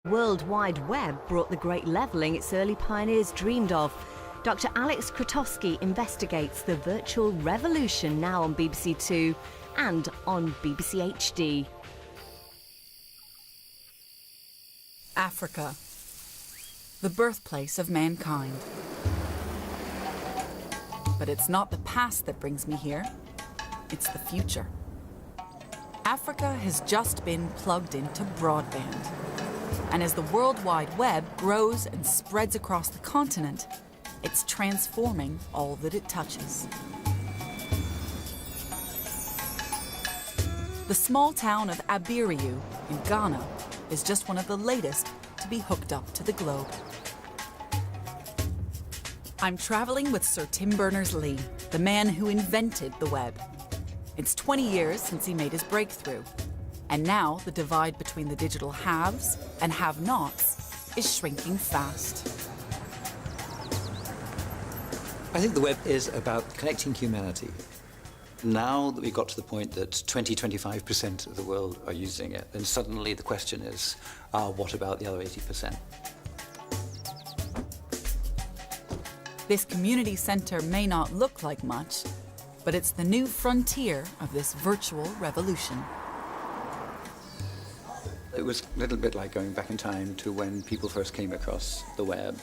World Wide Web brought the great levelling its early pioneers dreamed of. Dr. Alex Krotowski investigates the virtual revolution now on BBC Two and on BBC HD. Africa, the birthplace of mankind. But it's not the past that brings me here, it's the future. Africa has just been plugged into broadband. And as the World Wide Web grows and spreads across the continent, it's transforming all that it touches. The small town of Abiriu in Ghana is just one of the latest to be hooked up to the globe. I'm traveling with Sir Tim Berners-Lee, the man who invented the web. It's 20 years since he made his breakthrough. And now the divide between the digital haves and have-nots is shrinking fast. I think the web is about connecting humanity. Now that we've got to the point that 20–25% of the world are using it, then suddenly the question is, what about the other 80%? This community center may not look like much, but it's the new frontier of this virtual revolution. It was a little bit like going back in time to when people first came across the web.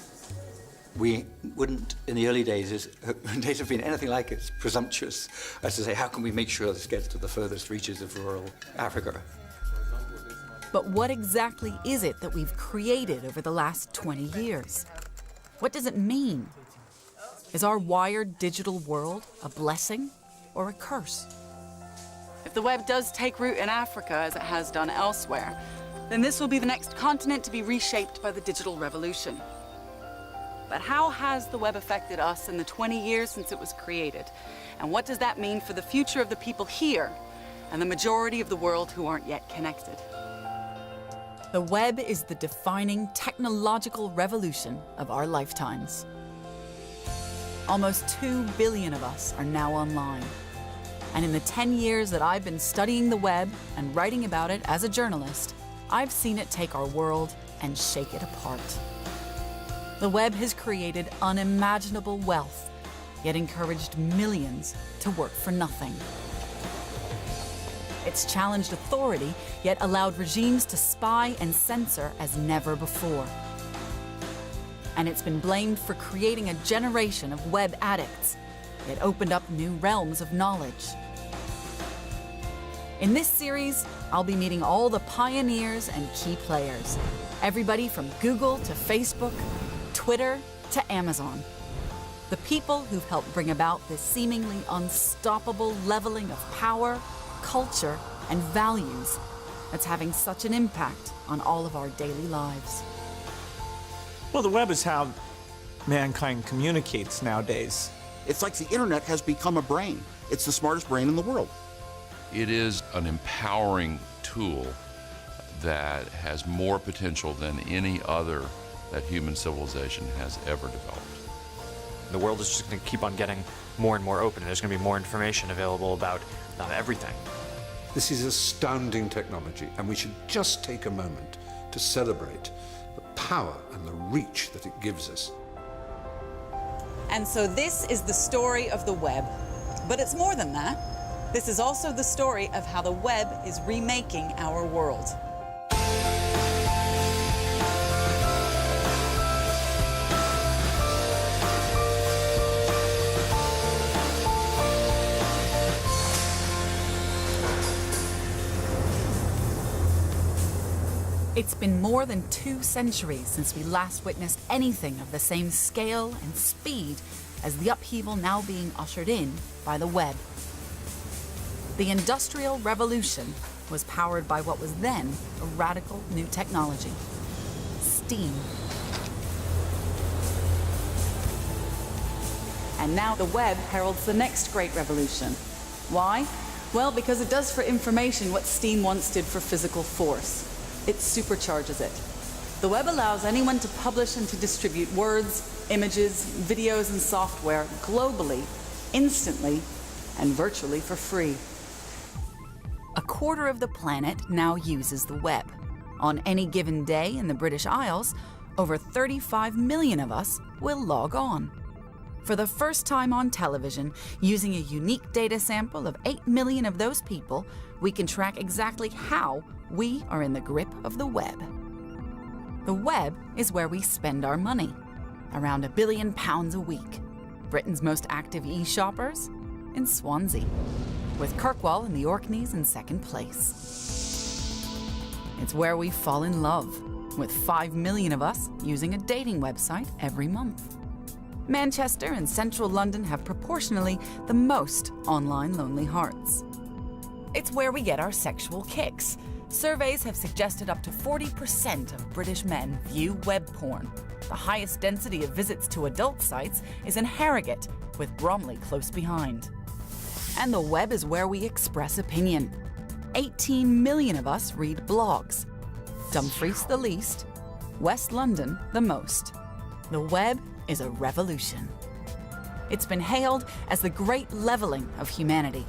We wouldn't, in the early days, have been anything like as presumptuous as to say, how can we make sure this gets to the furthest reaches of rural Africa? But what exactly is it that we've created over the last 20 years? What does it mean? Is our wired digital world a blessing or a curse? If the web does take root in Africa, as it has done elsewhere, then this will be the next continent to be reshaped by the digital revolution. But how has the web affected us in the 20 years since it was created? And what does that mean for the future of the people here and the majority of the world who aren't yet connected? The web is the defining technological revolution of our lifetimes. Almost 2 billion of us are now online. And in the 10 years that I've been studying the web and writing about it as a journalist, I've seen it take our world and shake it apart. The web has created unimaginable wealth, yet encouraged millions to work for nothing. It's challenged authority, yet allowed regimes to spy and censor as never before. And it's been blamed for creating a generation of web addicts, yet opened up new realms of knowledge. In this series, I'll be meeting all the pioneers and key players, everybody from Google to Facebook, Twitter to Amazon. The people who've helped bring about this seemingly unstoppable leveling of power, culture, and values that's having such an impact on all of our daily lives. Well, the web is how mankind communicates nowadays. It's like the internet has become a brain. It's the smartest brain in the world. It is an empowering tool that has more potential than any other that human civilization has ever developed. The world is just going to keep on getting more and more open. There's going to be more information available about everything. This is astounding technology, and we should just take a moment to celebrate the power and the reach that it gives us. And so this is the story of the web. But it's more than that. This is also the story of how the web is remaking our world. It's been more than 2 centuries since we last witnessed anything of the same scale and speed as the upheaval now being ushered in by the web. The Industrial Revolution was powered by what was then a radical new technology: steam. And now the web heralds the next great revolution. Why? Well, because it does for information what steam once did for physical force. It supercharges it. The web allows anyone to publish and to distribute words, images, videos, and software globally, instantly, and virtually for free. 1/4 of the planet now uses the web. On any given day in the British Isles, over 35 million of us will log on. For the first time on television, using a unique data sample of 8 million of those people, we can track exactly how we are in the grip of the web. The web is where we spend our money, around £1 billion a week. Britain's most active e-shoppers? In Swansea, with Kirkwall and the Orkneys in second place. It's where we fall in love, with 5 million of us using a dating website every month. Manchester and central London have proportionally the most online lonely hearts. It's where we get our sexual kicks. Surveys have suggested up to 40% of British men view web porn. The highest density of visits to adult sites is in Harrogate, with Bromley close behind. And the web is where we express opinion. 18 million of us read blogs. Dumfries the least, West London the most. The web is a revolution. It's been hailed as the great leveling of humanity,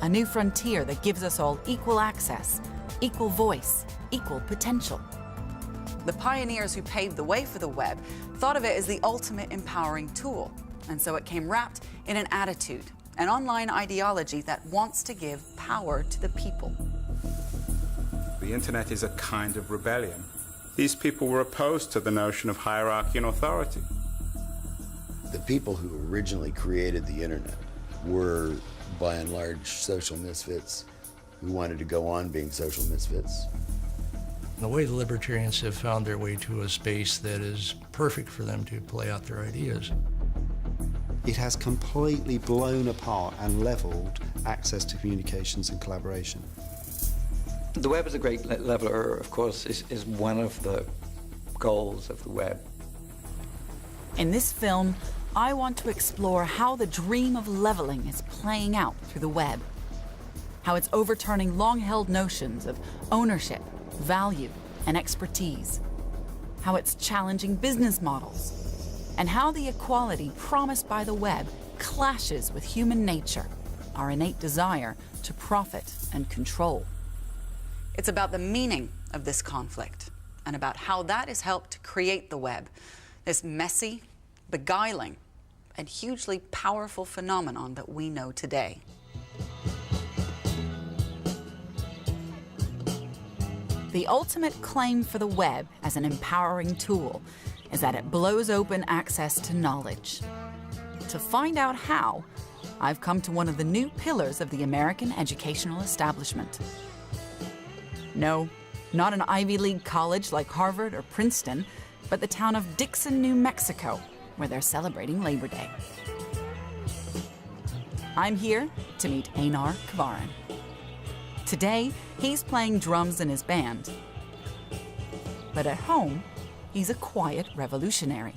a new frontier that gives us all equal access, equal voice, equal potential. The pioneers who paved the way for the web thought of it as the ultimate empowering tool, and so it came wrapped in an attitude, an online ideology that wants to give power to the people. The internet is a kind of rebellion. These people were opposed to the notion of hierarchy and authority. The people who originally created the internet were, by and large, social misfits who wanted to go on being social misfits. The way the libertarians have found their way to a space that is perfect for them to play out their ideas. It has completely blown apart and leveled access to communications and collaboration. The web as a great leveler, of course, is one of the goals of the web. In this film, I want to explore how the dream of leveling is playing out through the web. How it's overturning long-held notions of ownership, value, and expertise. How it's challenging business models. And how the equality promised by the web clashes with human nature, our innate desire to profit and control. It's about the meaning of this conflict and about how that has helped to create the web, this messy, beguiling, and hugely powerful phenomenon that we know today. The ultimate claim for the web as an empowering tool is that it blows open access to knowledge. To find out how, I've come to one of the new pillars of the American educational establishment. No, not an Ivy League college like Harvard or Princeton, but the town of Dixon, New Mexico, where they're celebrating Labor Day. I'm here to meet Einar Kvaran. Today, he's playing drums in his band. But at home, he's a quiet revolutionary.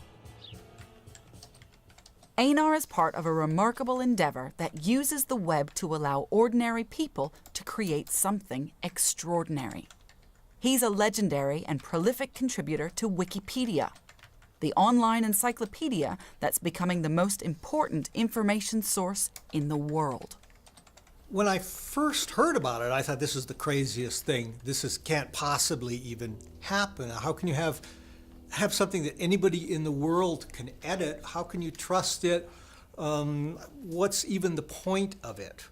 Einar is part of a remarkable endeavor that uses the web to allow ordinary people to create something extraordinary. He's a legendary and prolific contributor to Wikipedia, the online encyclopedia that's becoming the most important information source in the world. When I first heard about it, I thought this is the craziest thing. Can't possibly even happen. How can you have something that anybody in the world can edit? How can you trust it? What's even the point of it?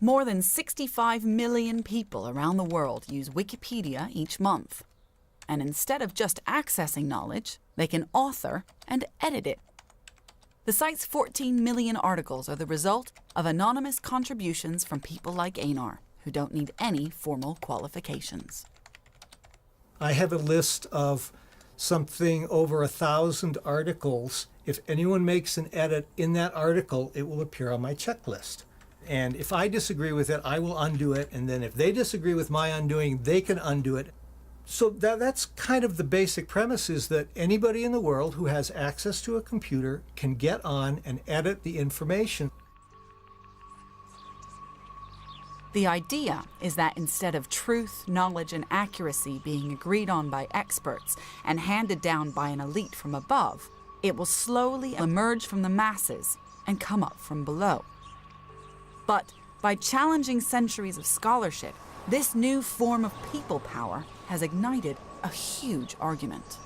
More than 65 million people around the world use Wikipedia each month. And instead of just accessing knowledge, they can author and edit it. The site's 14 million articles are the result of anonymous contributions from people like Einar, who don't need any formal qualifications. I have a list of something over 1,000 articles. If anyone makes an edit in that article, it will appear on my checklist. And if I disagree with it, I will undo it. And then if they disagree with my undoing, they can undo it. So that's kind of the basic premise, is that anybody in the world who has access to a computer can get on and edit the information. The idea is that instead of truth, knowledge, and accuracy being agreed on by experts and handed down by an elite from above, it will slowly emerge from the masses and come up from below. But by challenging centuries of scholarship, this new form of people power has ignited a huge argument.